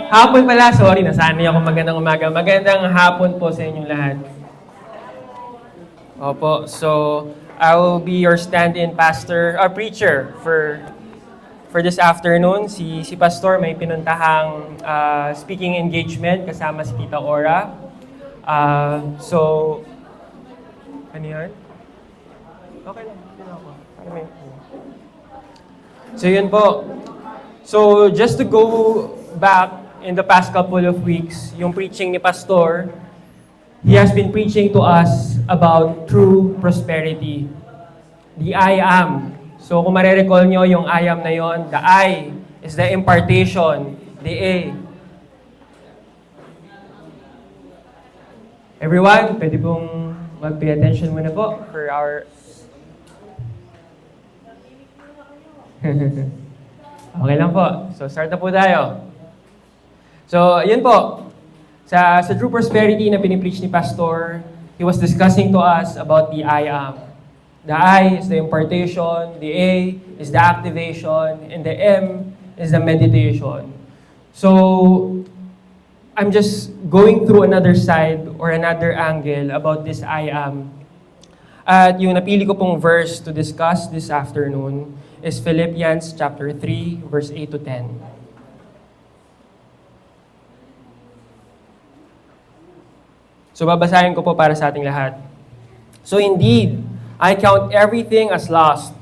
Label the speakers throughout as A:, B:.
A: Hapon pala, sorry, nasanay ako magandang umaga. Magandang hapon po sa inyong lahat. Opo, so I will be your stand-in pastor, or preacher for this afternoon. Si Pastor may pinuntahang speaking engagement kasama si Tita Ora. So, ano yan? Okay lang, yun ako. Para may... So yun po. So just to go back in the past couple of weeks, yung preaching ni Pastor, he has been preaching to us about true prosperity. The I am. So kung marirecall nyo yung I am na yon, the I is the impartation, the A. Everyone, pwede pong mag-pay attention muna po for our... Okay lang po. So start na po tayo. So, yun po. Sa True Prosperity na pinipreach ni Pastor, he was discussing to us about the I am. The I is the impartation, the A is the activation, and the M is the meditation. So, I'm just going through another side or another angle about this I am. At yung napili ko pong verse to discuss this afternoon is Philippians chapter 3, verse 8 to 10. So babasahin ko po para sa ating lahat. So indeed, I count everything as lost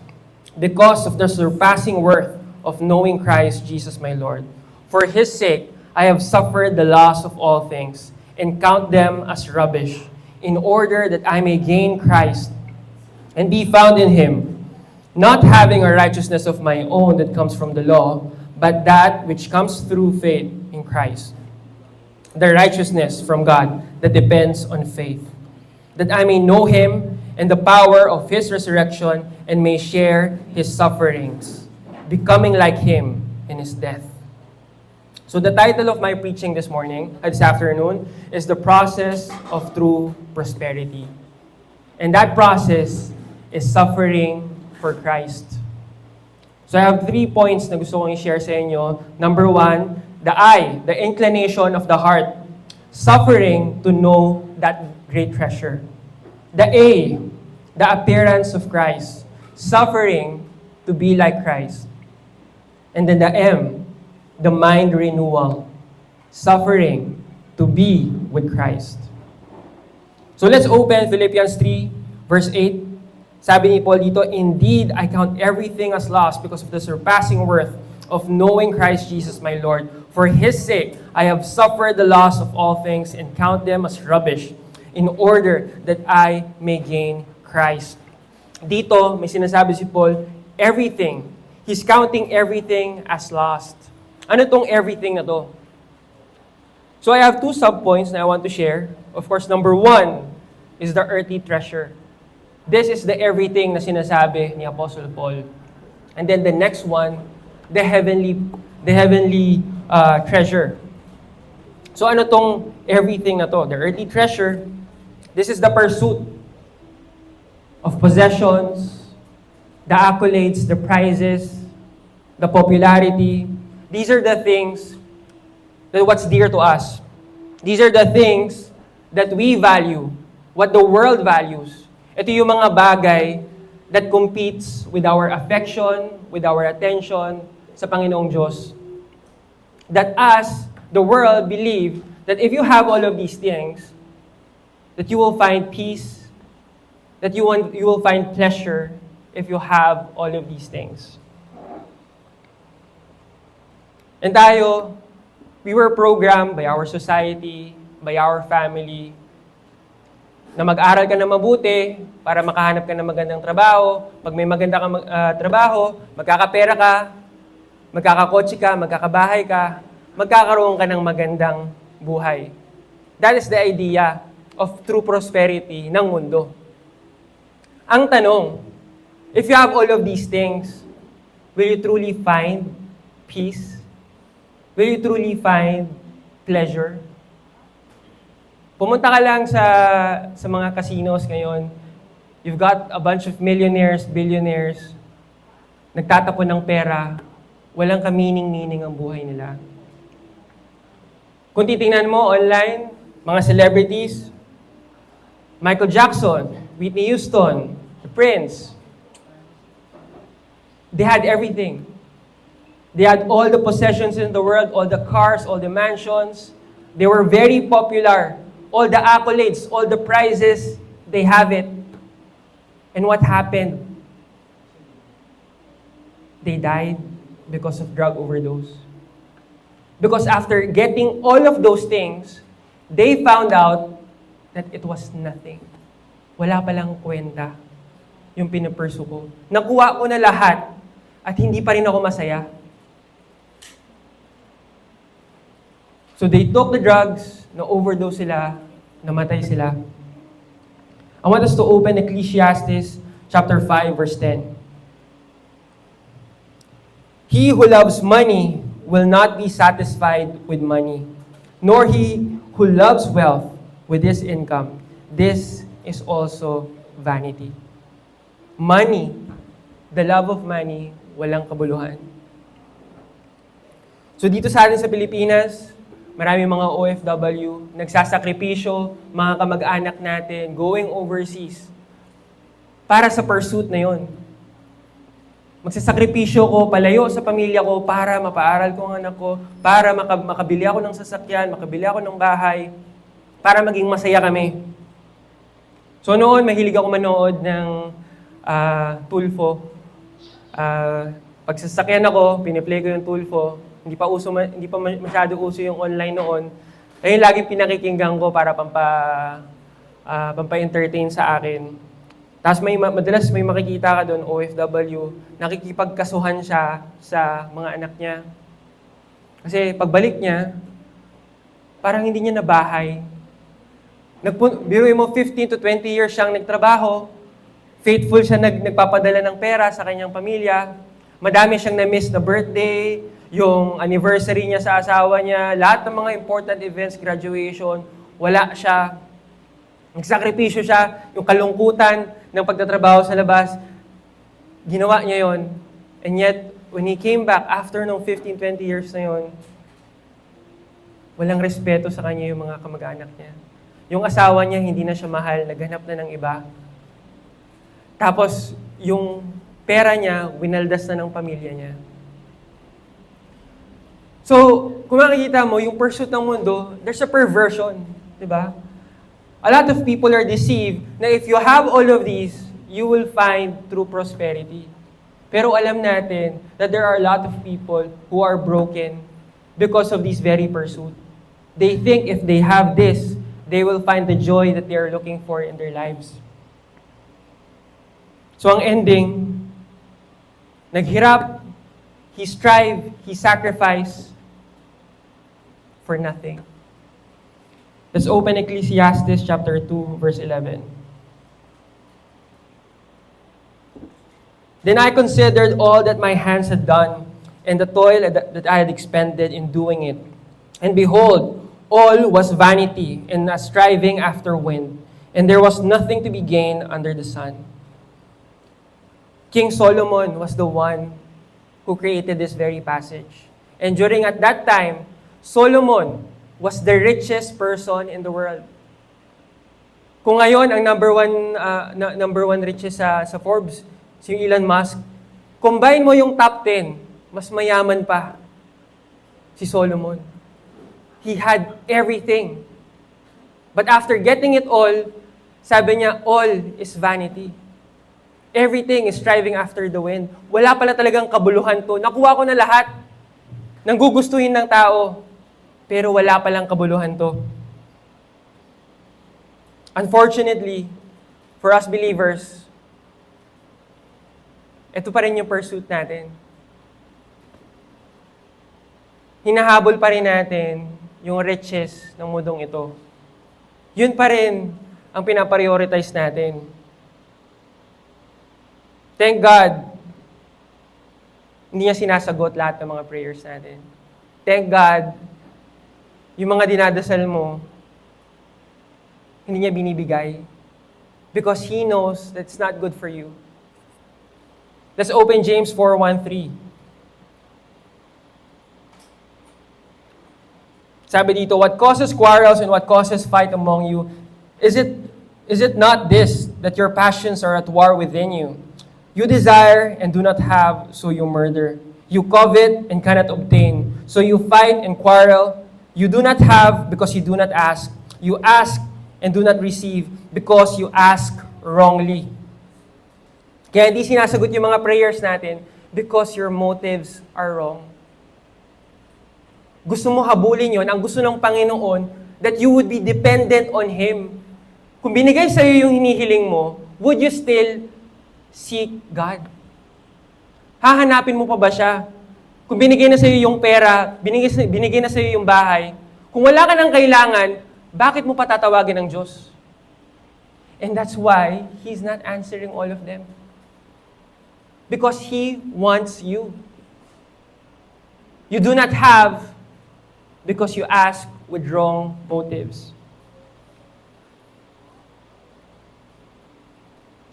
A: because of the surpassing worth of knowing Christ Jesus my Lord. For His sake, I have suffered the loss of all things and count them as rubbish in order that I may gain Christ and be found in Him, not having a righteousness of my own that comes from the law, but that which comes through faith in Christ. The righteousness from God that depends on faith, that I may know Him and the power of His resurrection and may share His sufferings, becoming like Him in His death. So the title of my preaching this afternoon, is The Process of True Prosperity. And that process is suffering for Christ. So I have 3 points na gusto kong i-share sa inyo. Number 1, the I, the inclination of the heart, suffering to know that great treasure. The A, the appearance of Christ, suffering to be like Christ. And then the M, the mind renewal, suffering to be with Christ. So let's open Philippians 3, verse 8. Sabi ni Paul dito, indeed, I count everything as lost because of the surpassing worth of knowing Christ Jesus my Lord. For His sake, I have suffered the loss of all things and count them as rubbish in order that I may gain Christ. Dito, may sinasabi si Paul, everything. He's counting everything as lost. Ano tong everything na to? So I have 2 subpoints na I want to share. Of course, number 1 is the earthly treasure. This is the everything na sinasabi ni Apostle Paul. And then the next one, the heavenly treasure. So ano tong everything na to? The earthly treasure, this is the pursuit of possessions, the accolades, the prizes, the popularity. These are the things that what's dear to us. These are the things that we value, what the world values. Ito yung mga bagay that competes with our affection, with our attention sa Panginoong Diyos. That us, the world, believe that if you have all of these things, that you will find peace, that you will find pleasure if you have all of these things. And tayo, we were programmed by our society, by our family, na mag-aral ka na mabuti para makahanap ka ng magandang trabaho. Pag may maganda kang trabaho, magkakapera ka, magkakakotse ka, magkakabahay ka, magkakaroon ka ng magandang buhay. That is the idea of true prosperity ng mundo. Ang tanong, if you have all of these things, will you truly find peace? Will you truly find pleasure? Pumunta ka lang sa mga casinos ngayon, you've got a bunch of millionaires, billionaires, nagtatapon ng pera, walang ka-meaning ang buhay nila. Kung titingnan mo online, mga celebrities, Michael Jackson, Whitney Houston, the Prince, they had everything. They had all the possessions in the world, all the cars, all the mansions. They were very popular. All the accolades, all the prizes, they have it. And what happened? They died because of drug overdose. Because after getting all of those things, they found out that it was nothing. Wala palang kwenta yung pinapursu ko. Nakuha ko na lahat at hindi pa rin ako masaya. So they took the drugs, na-overdose sila, namatay sila. I want us to open Ecclesiastes chapter 5, verse 10. He who loves money will not be satisfied with money, nor he who loves wealth with his income. This is also vanity. Money, the love of money, walang kabuluhan. So dito sa atin sa Pilipinas, marami mga OFW, nagsasakripisyo, mga kamag-anak natin, going overseas, para sa pursuit na yon. Magsasakripisyo ko, palayo sa pamilya ko para mapaaral ko ang anak ko, para makabili ako ng sasakyan, makabili ako ng bahay, para maging masaya kami. So noon, mahilig ako manood ng Tulfo. Pag sasakyan ako, piniplay ko yung Tulfo. Hindi pa masyado uso yung online noon. Kaya lagi pinakikinggan ko para pampa-entertain sa akin. Tapos madalas may makikita ka doon, OFW, nakikipagkasuhan siya sa mga anak niya. Kasi pagbalik niya, parang hindi niya nabahay. Biruin mo, 15 to 20 years siyang nagtrabaho, faithful siya nagpapadala ng pera sa kanyang pamilya, madami siyang na-miss na birthday, yung anniversary niya sa asawa niya, lahat ng mga important events, graduation, wala siya. Nagsakripisyo siya, yung kalungkutan ng pagtatrabaho sa labas, ginawa niya yon. And yet, when he came back, after nung 15, 20 years na yon, walang respeto sa kanya yung mga kamag-anak niya. Yung asawa niya, hindi na siya mahal, naghanap na ng iba. Tapos, yung pera niya, winaldas na ng pamilya niya. So, kung makikita mo, yung pursuit ng mundo, there's a perversion, di ba? A lot of people are deceived na if you have all of these, you will find true prosperity. Pero alam natin that there are a lot of people who are broken because of this very pursuit. They think if they have this, they will find the joy that they are looking for in their lives. So ang ending, naghirap, he strived, he sacrificed for nothing. Let's open Ecclesiastes chapter 2, verse 11. Then I considered all that my hands had done, and the toil that I had expended in doing it. And behold, all was vanity and a striving after wind, and there was nothing to be gained under the sun. King Solomon was the one who created this very passage. And during at that time, Solomon was the richest person in the world. Kung ngayon, ang number one richest sa Forbes, si Elon Musk, combine mo yung top 10, mas mayaman pa si Solomon. He had everything. But after getting it all, sabi niya, all is vanity. Everything is striving after the wind. Wala pala talagang kabuluhan to. Nakuha ko na lahat ng gugustuhin ng tao. Pero wala palang kabuluhan to. Unfortunately, for us believers, ito pa rin yung pursuit natin. Hinahabol pa rin natin yung riches ng mundong ito. Yun pa rin ang pinaprioritize natin. Thank God, hindi niya sinasagot lahat ng mga prayers natin. Thank God, yung mga dinadasal mo, hindi niya binibigay. Because He knows that it's not good for you. Let's open James 4:1-3. Sabi dito, what causes quarrels and what causes fight among you? Is it not this, that your passions are at war within you? You desire and do not have, so you murder. You covet and cannot obtain, so you fight and quarrel. You do not have because you do not ask. You ask and do not receive because you ask wrongly. Kaya hindi sinasagot yung mga prayers natin because your motives are wrong. Gusto mo habulin yon, ang gusto ng Panginoon, that you would be dependent on Him. Kung binigay sa iyo yung hinihiling mo, would you still seek God? Hahanapin mo pa ba siya? Kung binigay na sa iyo yung pera, binigay na sa iyo yung bahay, kung wala ka ng kailangan, bakit mo pa tatawagin ng Diyos? And that's why He's not answering all of them. Because He wants you. You do not have because you ask with wrong motives.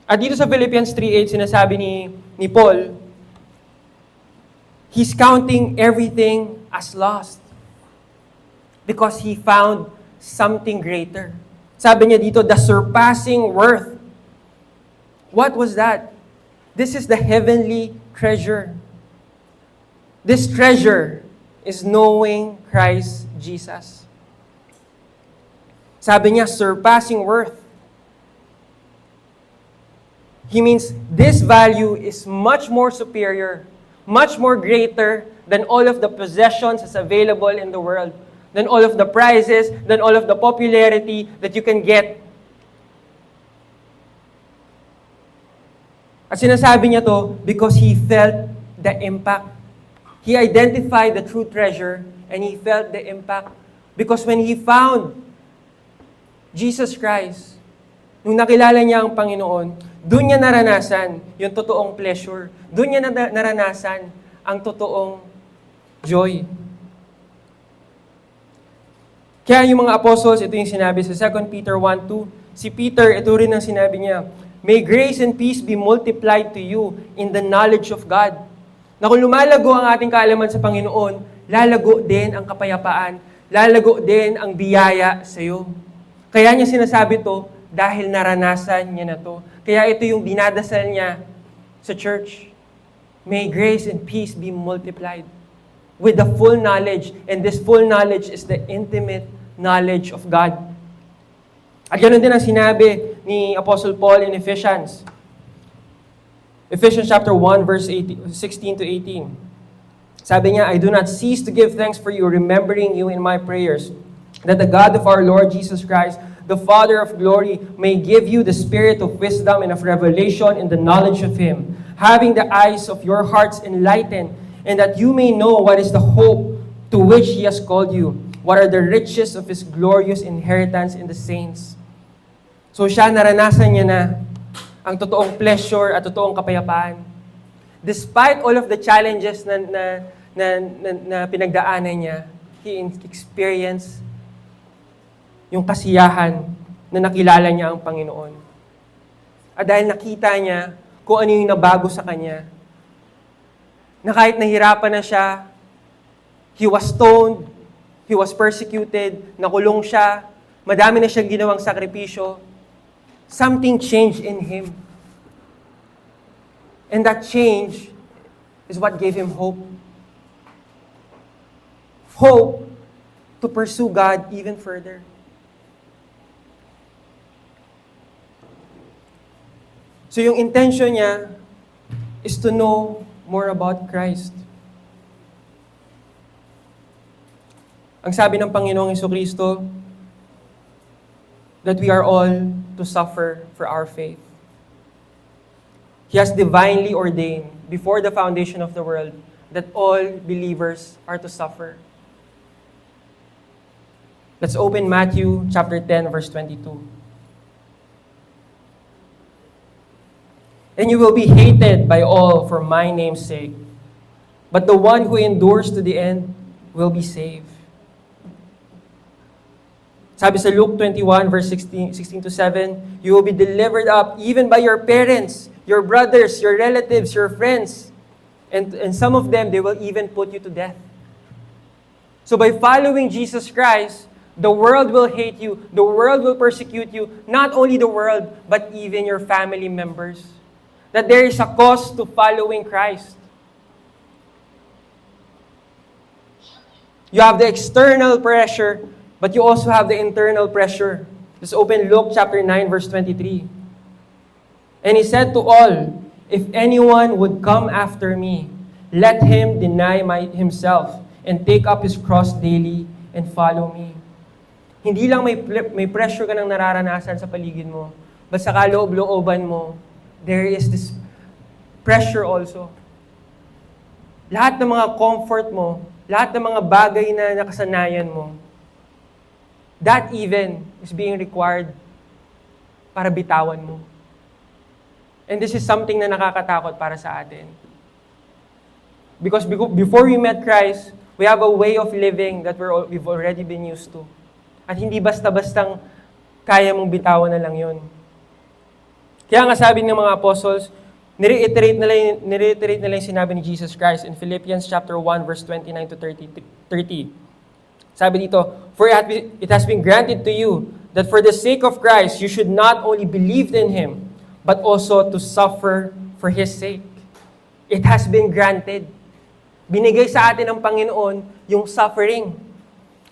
A: At dito sa Philippians 3:8, sinasabi ni Paul, he's counting everything as lost because he found something greater. Sabi niya dito, the surpassing worth. What was that? This is the heavenly treasure. This treasure is knowing Christ Jesus. Sabi niya, surpassing worth. He means this value is much more superior, much more greater than all of the possessions that's available in the world, than all of the prizes, than all of the popularity that you can get. At sinasabi niya to because he felt the impact. He identified the true treasure and he felt the impact. Because when he found Jesus Christ, nung nakilala niya ang Panginoon, doon niya naranasan yung totoong pleasure. Doon niya naranasan ang totoong joy. Kaya yung mga apostles, ito yung sinabi sa 2 Peter 1:2. Si Peter, ito rin ang sinabi niya, may grace and peace be multiplied to you in the knowledge of God. Na kung lumalago ang ating kaalaman sa Panginoon, lalago din ang kapayapaan, lalago din ang biyaya sa iyo. Kaya niya sinasabi to dahil naranasan niya na to. Kaya ito yung dinadasal niya sa church. May grace and peace be multiplied with the full knowledge. And this full knowledge is the intimate knowledge of God. At ganoon din ang sinabi ni Apostle Paul in Ephesians. Ephesians chapter 1, verse 16 to 18. Sabi niya, I do not cease to give thanks for you, remembering you in my prayers, that the God of our Lord Jesus Christ, the Father of glory, may give you the spirit of wisdom and of revelation in the knowledge of Him, having the eyes of your hearts enlightened, and that you may know what is the hope to which He has called you, what are the riches of His glorious inheritance in the saints. So siya, naranasan niya na ang totoong pleasure at totoong kapayapaan. Despite all of the challenges na pinagdaanan niya, he experienced yung kasiyahan na nakilala niya ang Panginoon. At dahil nakita niya kung ano yung nabago sa kanya, na kahit nahirapan na siya, he was stoned, he was persecuted, nakulong siya, madami na siyang ginawang sakripisyo, something changed in him. And that change is what gave him hope. Hope to pursue God even further. So yung intention niya is to know more about Christ. Ang sabi ng Panginoong Jesucristo, that we are all to suffer for our faith. He has divinely ordained before the foundation of the world that all believers are to suffer. Let's open Matthew chapter 10, verse 22. And you will be hated by all for my name's sake, but the one who endures to the end will be saved. Sabi sa Luke 21, verse 16 to 7, you will be delivered up even by your parents, your brothers, your relatives, your friends, and some of them, they will even put you to death. So by following Jesus Christ, the world will hate you, the world will persecute you, not only the world, but even your family members. That there is a cost to following Christ. You have the external pressure, but you also have the internal pressure. Let's open Luke chapter 9, verse 23. And he said to all, if anyone would come after me, let him deny himself and take up his cross daily and follow me. Hindi lang may pressure ka nang nararanasan sa paligid mo, but sa kaloob-looban mo, there is this pressure also. Lahat ng mga comfort mo, lahat ng mga bagay na nakasanayan mo, that even is being required para bitawan mo. And this is something na nakakatakot para sa atin. Because before we met Christ, we have a way of living that we've already been used to. At hindi basta-bastang kaya mong bitawan na lang yun. Kaya nga sabi ng mga apostles, nireiterate nila yung sinabi ni Jesus Christ in Philippians chapter 1, verse 29 to 30. Sabi dito, for it has been granted to you that for the sake of Christ, you should not only believe in Him, but also to suffer for His sake. It has been granted. Binigay sa atin ng Panginoon yung suffering.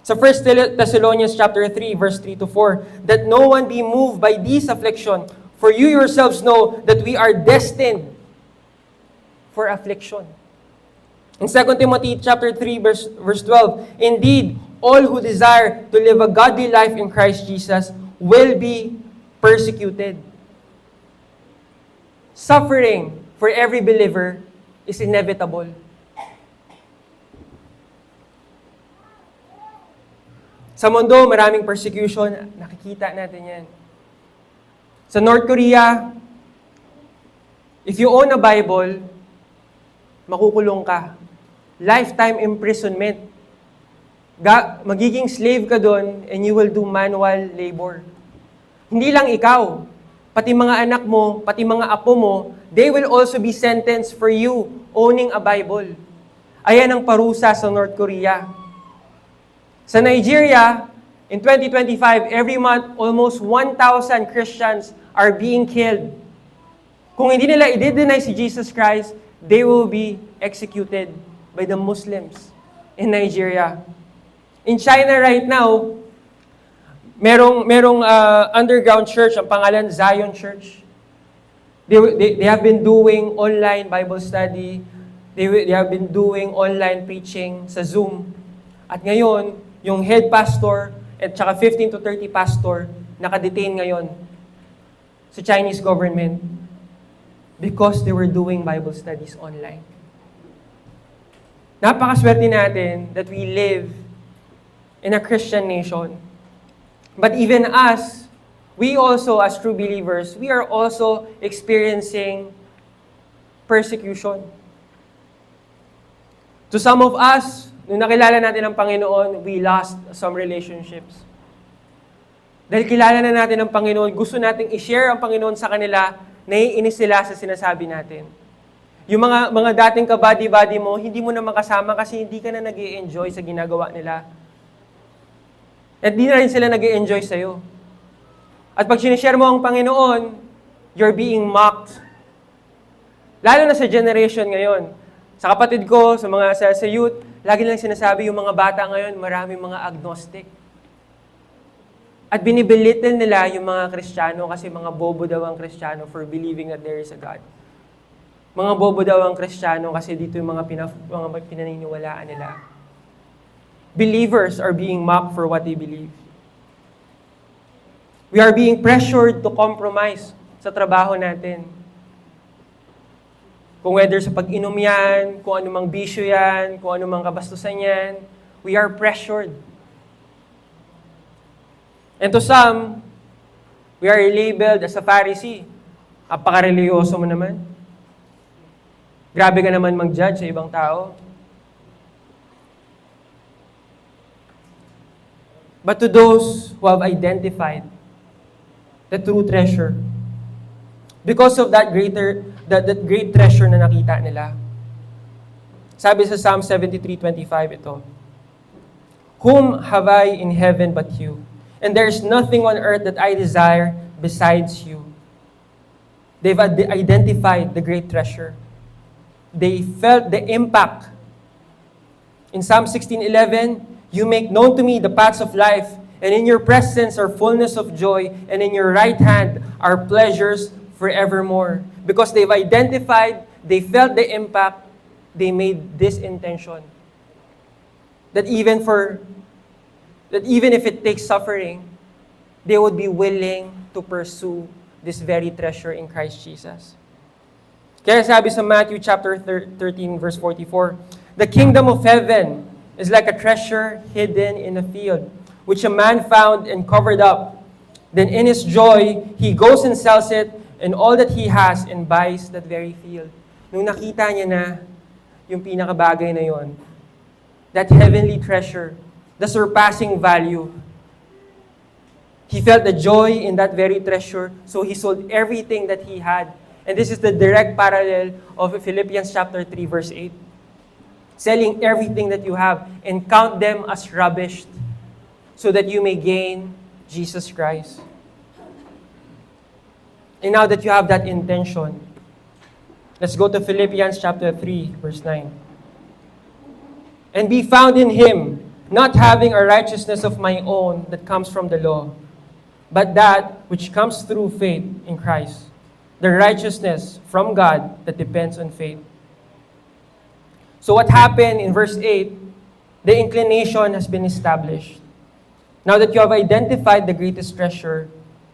A: Sa 1 Thessalonians chapter 3, verse 3 to 4, that no one be moved by this affliction, for you yourselves know that we are destined for affliction. In 2 Timothy chapter 3, verse 12, indeed, all who desire to live a godly life in Christ Jesus will be persecuted. Suffering for every believer is inevitable. Sa mundo, maraming persecution. Nakikita natin yan. Sa North Korea, if you own a Bible, makukulong ka. Lifetime imprisonment. Magiging slave ka doon and you will do manual labor. Hindi lang ikaw, pati mga anak mo, pati mga apo mo, they will also be sentenced for you owning a Bible. Ayan ang parusa sa North Korea. Sa Nigeria, in 2025, every month, almost 1,000 Christians are being killed. Kung hindi nila i-deny si Jesus Christ, they will be executed by the Muslims in Nigeria. In China right now, merong underground church, ang pangalan Zion Church. They have been doing online Bible study. They have been doing online preaching sa Zoom. At ngayon, yung head pastor at saka 15 to 30 pastor nakadetain ngayon sa Chinese government because they were doing Bible studies online. Napakaswerte natin that we live in a Christian nation. But even us, we also, as true believers, we are also experiencing persecution. To some of us, nung nakilala natin ang Panginoon, we lost some relationships. Dahil kilala na natin ang Panginoon, gusto nating i-share ang Panginoon sa kanila, naiinis sila sa sinasabi natin. Yung mga dating kabady-bady mo, hindi mo na makasama kasi hindi ka na nag-i-enjoy sa ginagawa nila. At di na rin sila nag-i-enjoy sa'yo. At pag sinishare mo ang Panginoon, you're being mocked. Lalo na sa generation ngayon. Sa kapatid ko, sa youth, lagi lang sinasabi yung mga bata ngayon, maraming mga agnostic. At binibilitin nila yung mga Kristiyano kasi mga bobo daw ang Kristiyano for believing that there is a God. Mga bobo daw ang Kristiyano kasi dito yung mga pinaniniwalaan nila. Believers are being mocked for what they believe. We are being pressured to compromise sa trabaho natin. Kung whether sa pag-inom yan, kung anumang bisyo yan, kung anumang kabastusan yan, we are pressured. And to some, we are labeled as a Pharisee. Apaka-religyoso mo naman. Grabe ka naman mag-judge sa ibang tao. But to those who have identified the true treasure, because of that great treasure na nakita nila. Sabi sa Psalm 73:25 ito, Whom have I in heaven but you? And there is nothing on earth that I desire besides you. They've identified the great treasure. They felt the impact. In Psalm 16:11, you make known to me the paths of life, and in your presence are fullness of joy, and in your right hand are pleasures forevermore. Because they've identified, they felt the impact, they made this intention. That even if it takes suffering, they would be willing to pursue this very treasure in Christ Jesus. Kaya sabi sa Matthew chapter 13 verse 44, the kingdom of heaven is like a treasure hidden in a field, which a man found and covered up. Then in his joy, he goes and sells it and all that he has and buys that very field. Nung nakita niya na yung pinakabagay na yon, that heavenly treasure, the surpassing value, he felt the joy in that very treasure, so he sold everything that he had. And this is the direct parallel of Philippians chapter 3 verse 8. Selling everything that you have and count them as rubbish so that you may gain Jesus Christ. And now that you have that intention, let's go to Philippians chapter 3 verse 9. And be found in Him, not having a righteousness of my own that comes from the law, but that which comes through faith in Christ, the righteousness from God that depends on faith. So what happened in verse 8, the inclination has been established. Now that you have identified the greatest treasure,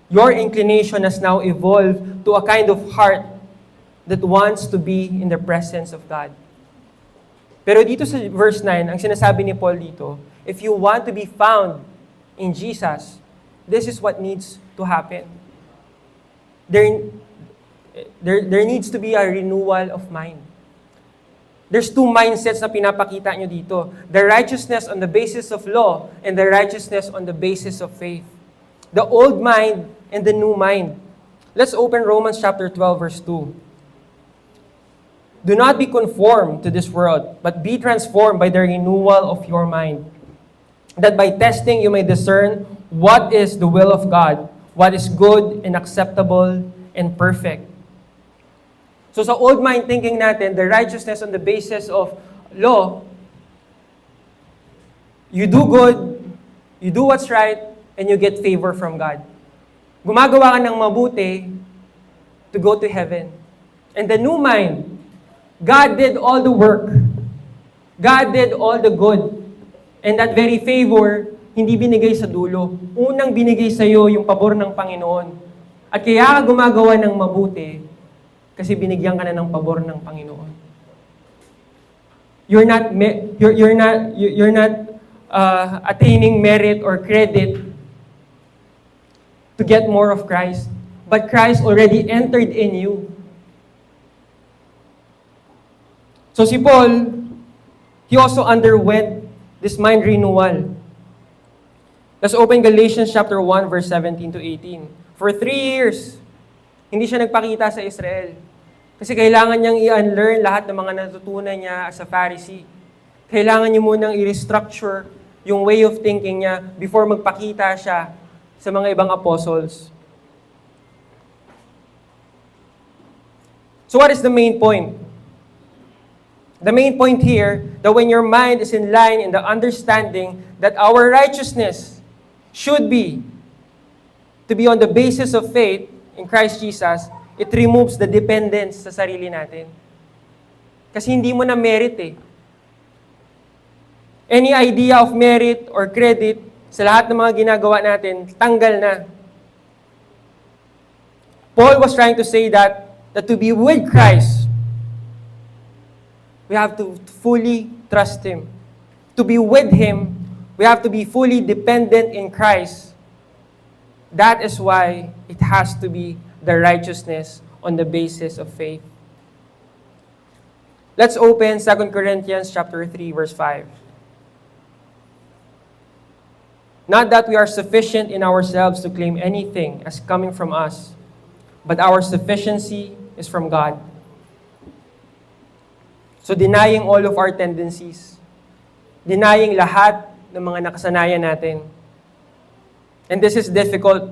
A: your inclination has now evolved to a kind of heart that wants to be in the presence of God. Pero dito sa verse 9, ang sinasabi ni Paul dito, if you want to be found in Jesus, this is what needs to happen. There needs to be a renewal of mind. There's two mindsets na pinapakita nyo dito. The righteousness on the basis of law and the righteousness on the basis of faith. The old mind and the new mind. Let's open Romans chapter 12 verse 2. Do not be conformed to this world, but be transformed by the renewal of your mind, that by testing you may discern what is the will of God, what is good and acceptable and perfect. So sa old mind thinking natin, the righteousness on the basis of law, you do good, you do what's right, and you get favor from God. Gumagawa ka ng mabuti to go to heaven. And the new mind, God did all the work. God did all the good. And that very favor, hindi binigay sa dulo. Unang binigay sa iyo yung pabor ng Panginoon. At kaya ka gumagawa ng mabuti kasi binigyan ka na ng pabor ng Panginoon. You're not attaining merit or credit to get more of Christ, but Christ already entered in you. So si Paul, he also underwent this mind renewal. Let's open Galatians chapter 1 verse 17 to 18. For 3 years, hindi siya nagpakita sa Israel. Kasi kailangan niyang i-unlearn lahat ng mga natutunan niya as a Pharisee. Kailangan niya munang i-restructure yung way of thinking niya before magpakita siya sa mga ibang apostles. So what is the main point? The main point here, that when your mind is in line in the understanding that our righteousness should be to be on the basis of faith in Christ Jesus, it removes the dependence sa sarili natin. Kasi hindi mo na merit eh. Any idea of merit or credit sa lahat ng mga ginagawa natin, tanggal na. Paul was trying to say that to be with Christ, we have to fully trust Him. To be with Him, we have to be fully dependent in Christ. That is why it has to be the righteousness on the basis of faith. Let's open 2 Corinthians chapter 3, verse 5. Not that we are sufficient in ourselves to claim anything as coming from us, but our sufficiency is from God. So denying all of our tendencies, denying lahat ng mga nakasanayan natin. And this is difficult.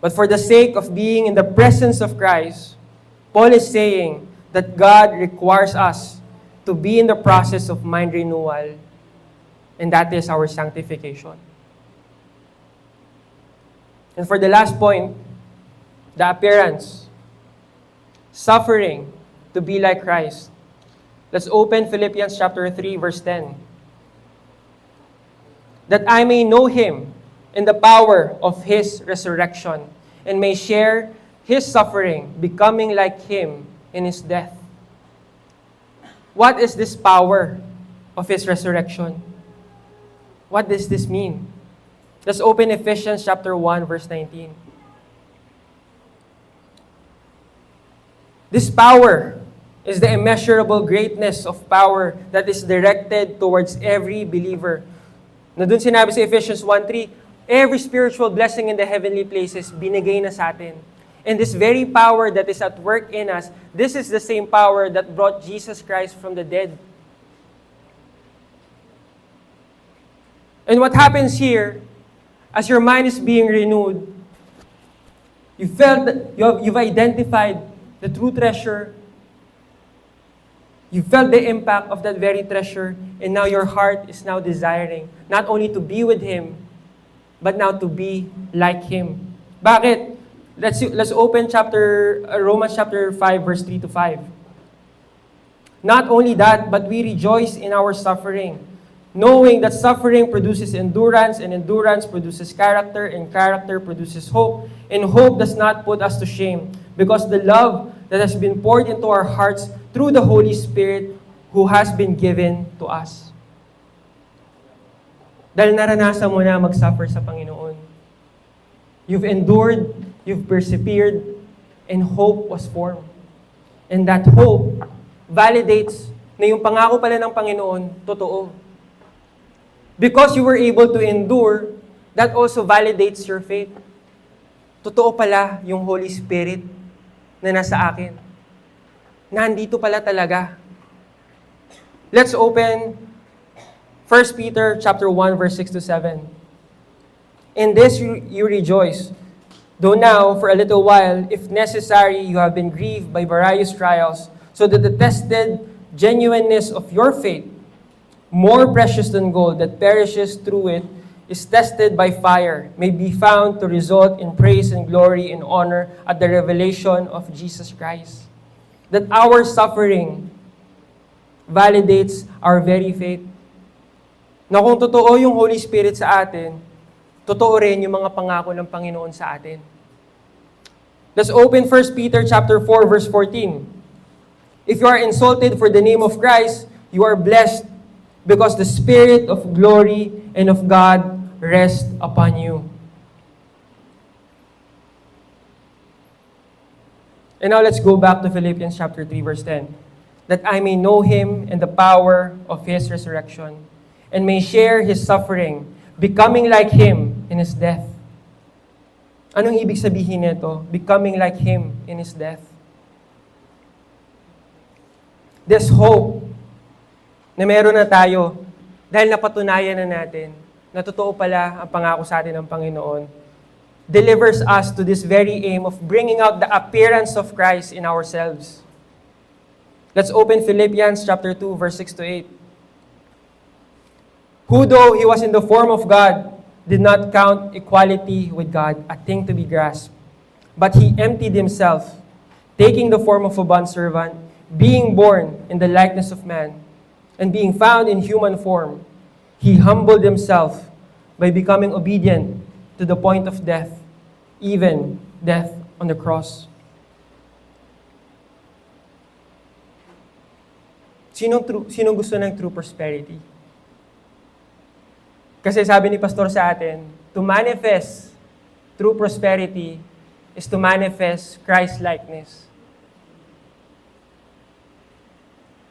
A: But for the sake of being in the presence of Christ, Paul is saying that God requires us to be in the process of mind renewal, and that is our sanctification. And for the last point, the appearance, suffering to be like Christ. Let's open Philippians chapter 3, verse 10. That I may know Him in the power of His resurrection, and may share His suffering, becoming like Him in His death. What is this power of His resurrection? What does this mean? Let's open Ephesians chapter 1, verse 19. This power is the immeasurable greatness of power that is directed towards every believer. Na dun sinabi sa Ephesians 1:3, every spiritual blessing in the heavenly places binigay na sa atin. And this very power that is at work in us, this is the same power that brought Jesus Christ from the dead. And what happens here, as your mind is being renewed, you felt that you've identified the true treasure. You felt the impact of that very treasure, and now your heart is now desiring not only to be with Him, but now to be like Him. Bakit? Let's open Romans chapter 5, verse 3 to 5. Not only that, but we rejoice in our suffering, knowing that suffering produces endurance, and endurance produces character, and character produces hope, and hope does not put us to shame, because the love that has been poured into our hearts through the Holy Spirit who has been given to us. Dahil naranasan mo na mag-suffer sa Panginoon. You've endured, you've persevered, and hope was formed. And that hope validates na yung pangako pala ng Panginoon, totoo. Because you were able to endure, that also validates your faith. Totoo pala yung Holy Spirit na nasa akin. Nandito pala talaga. Let's open 1 Peter chapter 1, verse 6 to 7. In this you rejoice, though now, for a little while, if necessary, you have been grieved by various trials, so that the tested genuineness of your faith, more precious than gold that perishes through it, is tested by fire, may be found to result in praise and glory and honor at the revelation of Jesus Christ. That our suffering validates our very faith. Na kung totoo yung Holy Spirit sa atin, totoo rin yung mga pangako ng Panginoon sa atin. Let's open 1 Peter chapter 4, verse 14. If you are insulted for the name of Christ, you are blessed, because the Spirit of glory and of God rests upon you. And now let's go back to Philippians chapter 3, verse 10. That I may know Him and the power of His resurrection, and may share His suffering, becoming like Him in His death. Anong ibig sabihin nito? Becoming like Him in His death. This hope na meron na tayo dahil napatunayan na natin na totoo pala ang pangako sa atin ng Panginoon, delivers us to this very aim of bringing out the appearance of Christ in ourselves. Let's open Philippians chapter 2, verse 6 to 8. Who, though He was in the form of God, did not count equality with God a thing to be grasped, but He emptied Himself, taking the form of a bondservant, being born in the likeness of man, and being found in human form, He humbled Himself by becoming obedient to the point of death, even death on the cross. Sinong gusto ng true prosperity? Kasi sabi ni Pastor sa atin, to manifest true prosperity is to manifest Christ-likeness.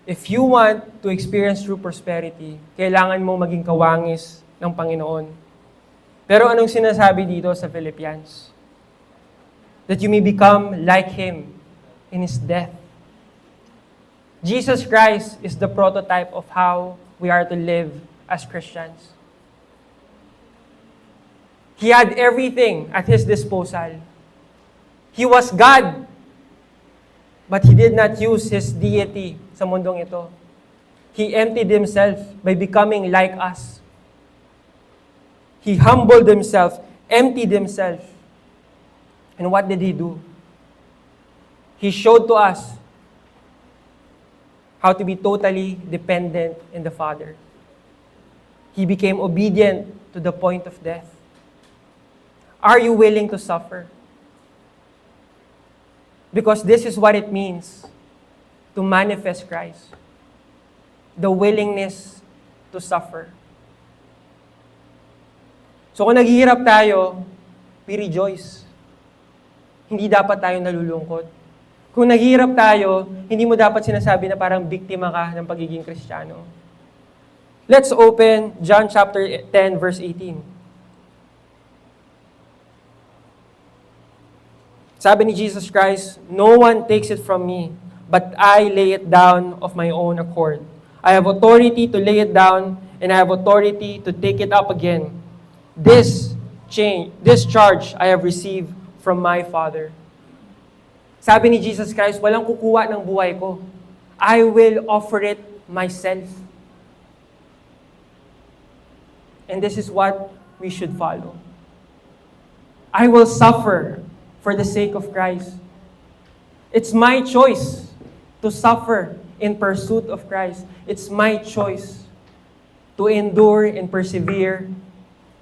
A: If you want to experience true prosperity, kailangan mo maging kawangis ng Panginoon. Pero anong sinasabi dito sa Philippians? That you may become like Him in His death. Jesus Christ is the prototype of how we are to live as Christians. He had everything at His disposal. He was God, but He did not use His deity sa mundong ito. He emptied Himself by becoming like us. He humbled Himself, emptied Himself. And what did He do? He showed to us how to be totally dependent in the Father. He became obedient to the point of death. Are you willing to suffer? Because this is what it means to manifest Christ. The willingness to suffer. So kung naghihirap tayo, we rejoice. Hindi dapat tayo nalulungkot. Kung naghihirap tayo, hindi mo dapat sinasabi na parang biktima ka ng pagiging Kristiyano. Let's open John chapter 10, verse 18. Sabi ni Jesus Christ, "No one takes it from me, but I lay it down of my own accord. I have authority to lay it down, and I have authority to take it up again. This charge I have received from my Father." Sabi ni Jesus Christ, walang kukuha ng buhay ko. I will offer it myself. And this is what we should follow. I will suffer for the sake of Christ. It's my choice to suffer in pursuit of Christ. It's my choice to endure and persevere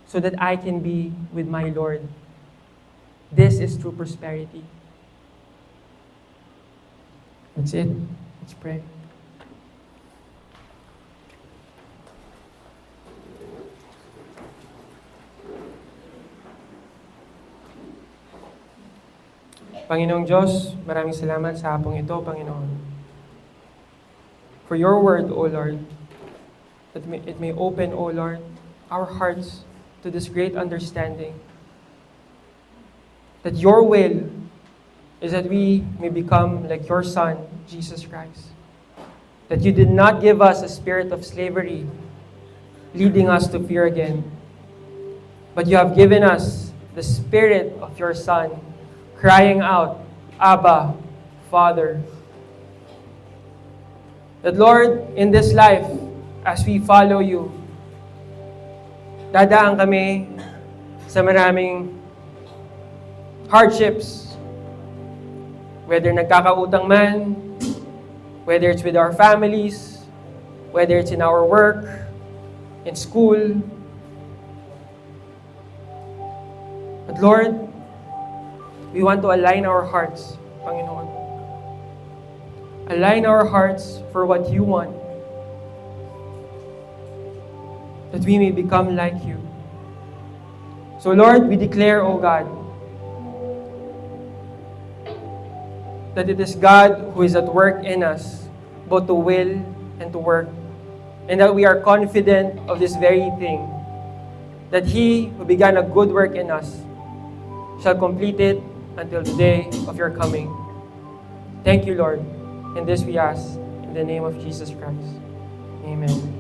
A: so that I can be with my Lord. This is true prosperity. That's it. Let's pray. Panginoong Diyos, maraming salamat sa hapong ito, Panginoon. For your word, O Lord, that it may open, O Lord, our hearts to this great understanding. That your will is that we may become like your Son, Jesus Christ. That you did not give us a spirit of slavery, leading us to fear again. But you have given us the spirit of your Son, crying out, "Abba, Father." That Lord, in this life, as we follow you, dadaan kami sa maraming hardships, whether nagkakautang man, whether it's with our families, whether it's in our work, in school. But Lord, we want to align our hearts, Panginoon. Align our hearts for what you want. That we may become like you. So Lord, we declare, O God, that it is God who is at work in us, both to will and to work. And that we are confident of this very thing, that He who began a good work in us shall complete it until the day of your coming. Thank you, Lord. And this we ask in the name of Jesus Christ. Amen.